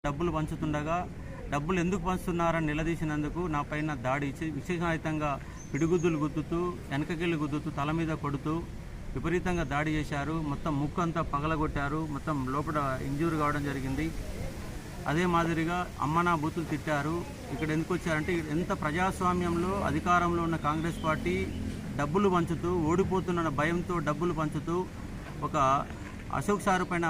డబ్బులు పంచుతుండగా డబ్బులు ఎందుకు పంచుతున్నారని నిలదీసినందుకు నా పైన దాడి విశేషరహితంగా పిడిగుద్దులు గుద్దుతూ వెనకకెళ్ళి గుద్దుతూ తల మీద కొడుతూ విపరీతంగా దాడి చేశారు. మొత్తం ముక్కు అంతా పగలగొట్టారు. మొత్తం లోపల ఇంజ్యూర్ కావడం జరిగింది. అదే మాదిరిగా అమ్మనా బూతులు తిట్టారు. ఇక్కడ ఎందుకు వచ్చారంటే ఎంత ప్రజాస్వామ్యంలో అధికారంలో ఉన్న కాంగ్రెస్ పార్టీ డబ్బులు పంచుతూ ఓడిపోతున్న భయంతో డబ్బులు పంచుతూ ఒక అశోక్ సార్ పైన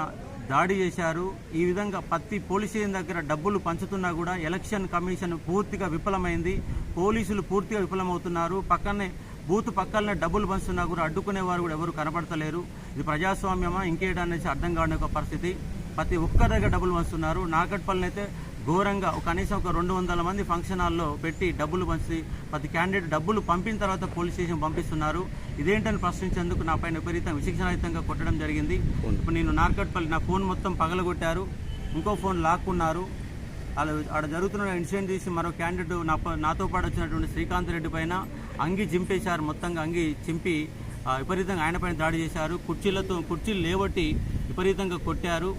దాడి చేశారు. ఈ విధంగా ప్రతి పోలీస్ స్టేషన్ దగ్గర డబ్బులు పంచుతున్నా కూడా ఎలక్షన్ కమిషన్ పూర్తిగా విఫలమైంది. పోలీసులు పూర్తిగా విఫలమవుతున్నారు. బూత్ పక్కనే డబ్బులు పంచుతున్నా కూడా అడ్డుకునేవారు కూడా ఎవరు కనబడతలేరు. ఇది ప్రజాస్వామ్యమా ఇంకేటనేసి అర్థం కాని ఒక పరిస్థితి. ప్రతి ఒక్కరి దగ్గర డబ్బులు పంచుతున్నారు. నాగట్పల్లిని అయితే ఘోరంగా కనీసం ఒక 200 మంది ఫంక్షన్ హాల్లో పెట్టి డబ్బులు పంచి ప్రతి క్యాండిడేట్ డబ్బులు పంపిన తర్వాత పోలీస్ స్టేషన్ పంపిస్తున్నారు. ఇదేంటని ప్రశ్నించేందుకు నా పైన విపరీతం విశిక్షణరహితంగా కొట్టడం జరిగింది. ఇప్పుడు నేను నార్కట్పల్లి నా ఫోన్ మొత్తం పగలగొట్టారు. ఇంకో ఫోన్ లాక్కున్నారు. ఆడ జరుగుతున్న ఇన్సిడెంట్ తీసి మరో క్యాండిడేట్ నాతో పాటు వచ్చినటువంటి శ్రీకాంత్ రెడ్డి పైన అంగి చింపేశారు. మొత్తంగా అంగి చింపి విపరీతంగా ఆయన పైన దాడి చేశారు. కుర్చీలు లేవట్టి విపరీతంగా కొట్టారు.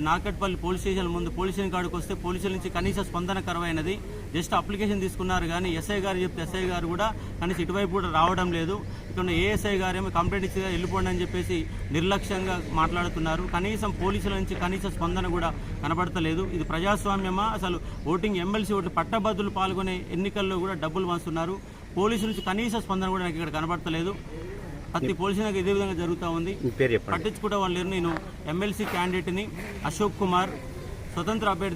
నార్కట్పల్లి పోలీస్ స్టేషన్ ముందు పోలీస్ స్టేషన్ కాడికి వస్తే పోలీసుల నుంచి కనీస స్పందన కరువైనది. జస్ట్ అప్లికేషన్ తీసుకున్నారు కానీ ఎస్ఐ గారు చెప్తే ఎస్ఐ గారు కూడా కనీసం ఇటువైపు కూడా రావడం లేదు. ఇక్కడ ఏఎస్ఐ గారేమో కంప్లైంట్ ఇచ్చి వెళ్ళిపోండి అని చెప్పేసి నిర్లక్ష్యంగా మాట్లాడుతున్నారు. కనీసం పోలీసుల నుంచి కనీస స్పందన కూడా కనబడతలేదు. ఇది ప్రజాస్వామ్యమా? అసలు ఓటింగ్ ఎమ్మెల్సీ ఓట్లు పట్టభద్రులు పాల్గొనే ఎన్నికల్లో కూడా డబ్బులు పంచుతున్నారు. పోలీసుల నుంచి కనీస స్పందన కూడా నాకు ఇక్కడ కనబడతలేదు. ప్రతి పోలీసులకు ఇదే విధంగా జరుగుతూ ఉంది. పట్టించుకుంటే వాళ్ళు లేరు. నేను ఎమ్మెల్సీ క్యాండిడేట్ని అశోక్ కుమార్, స్వతంత్ర అభ్యర్థి.